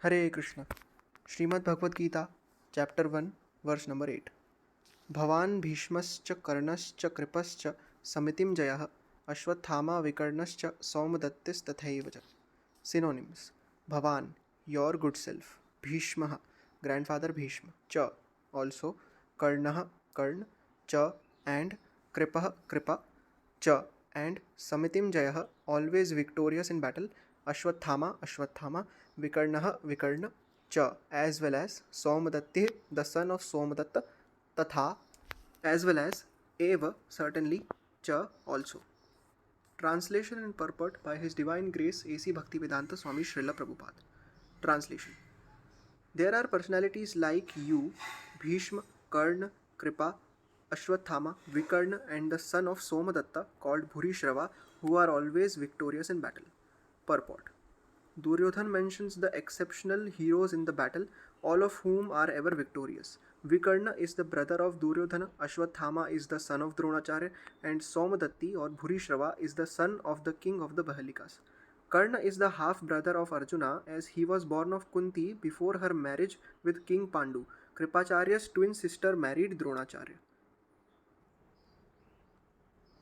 हरे Krishna. Shrimad Bhagavad Gita chapter 1 verse number 8। भवान भीष्मश्च कर्णश्च कृपश्च समितिं जयः अश्वत्थामा विकर्णश्च सौमदत्तिस्तथैव च। सिनोनिम्स: भवान, योर गुड सेल्फ; भीष्मः, ग्रैंडफादर भीष्म; च, also कर्णः, कर्ण; च, and कृपः, कृपा; च, and samitim jayah, always victorious in battle; ashwathama, ashwathama; vikarnah, vikarna; cha, as well as somadatti, the son of somadatta; tatha, as well as eva, certainly; cha, also. Translation and purport by His Divine Grace A.C. Bhaktivedanta Swami Srila Prabhupada. Translation: There are personalities like you, Bhishma, Karna, Kripa, Ashwathama, Vikarna, and the son of Somadatta called Bhurishrava, who are always victorious in battle. Purport: Duryodhan mentions the exceptional heroes in the battle, all of whom are ever victorious. Vikarna is the brother of Duryodhana, Ashwathama is the son of Dronacharya, and Somadatti or Bhurishrava is the son of the king of the Bahalikas. Karna is the half-brother of Arjuna, as he was born of Kunti before her marriage with King Pandu. Kripacharya's twin sister married Dronacharya.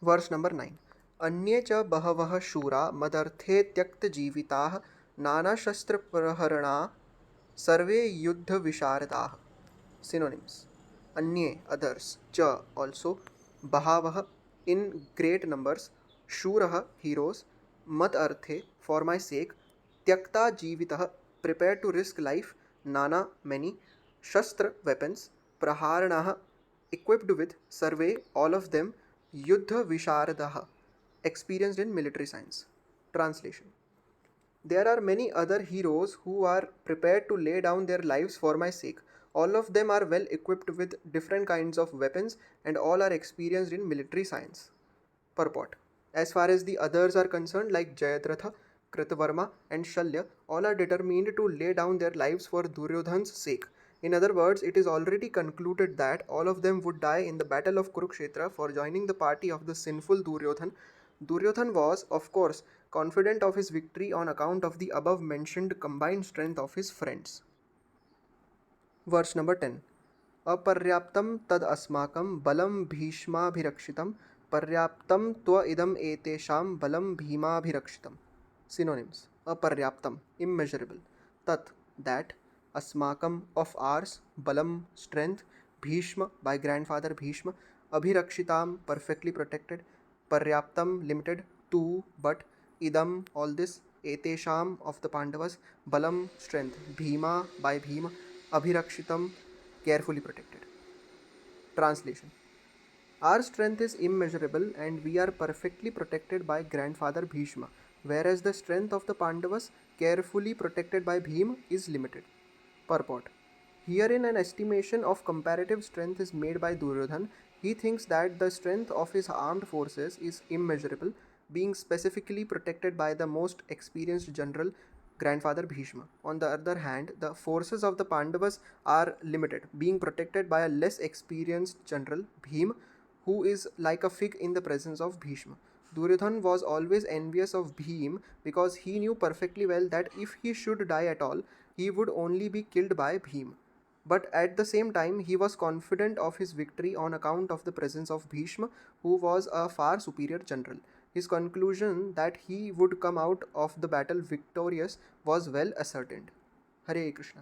Verse number 9. अन्ये च बहवः शूरा मदर्थे त्यक्तजीविताः नानाशस्त्रप्रहरणा सर्वे युद्धविशारदाः. Synonyms: अन्ये, others; च, also; बहवः, in great numbers; शूरः, heroes; मद अर्थे, for my sake; त्यक्ता जीवितः, prepared to risk life; Nana, many; शस्त्र, weapons; प्रहारणाः, equipped with; survey, all of them; युद्ध विशारदाः, experienced in military science. Translation: There are many other heroes who are prepared to lay down their lives for my sake. All of them are well equipped with different kinds of weapons, and all are experienced in military science. Purport: As far as the others are concerned, like Jayadratha, Kritavarma, and Shalya, all are determined to lay down their lives for Duryodhan's sake. In other words, it is already concluded that all of them would die in the battle of Kurukshetra for joining the party of the sinful Duryodhan. Duryodhan was, of course, confident of his victory on account of the above mentioned combined strength of his friends. Verse number 10. अपर्याप्तं तद अस्माकं बलं भीष्माभिरक्षितं पर्याप्तं त्व इदम एतेषां बलं भीमाभिरक्षितं. Synonyms: अपर्याप्तं, immeasurable; tat, that; अस्माकं, of ours; balam, strength; Bhishma, by grandfather Bhishma; abhirakshitam, perfectly protected; paryaptam, limited; tu, but; idam, all this; etesham, of the Pandavas; balam, strength; Bhima, by Bhima; abhirakshitam, carefully protected. Translation: Our strength is immeasurable and we are perfectly protected by grandfather Bhishma, whereas the strength of the Pandavas, carefully protected by Bhima, is limited. Purport: Herein an estimation of comparative strength is made by Duryodhan. He thinks that the strength of his armed forces is immeasurable, being specifically protected by the most experienced general, grandfather Bhishma. On the other hand, the forces of the Pandavas are limited, being protected by a less experienced general, Bhima, who is like a fig in the presence of Bhishma. Duryodhan was always envious of Bhim because he knew perfectly well that if he should die at all, he would only be killed by Bhim. But at the same time, he was confident of his victory on account of the presence of Bhishma, who was a far superior general. His conclusion that he would come out of the battle victorious was well ascertained. Hare Krishna.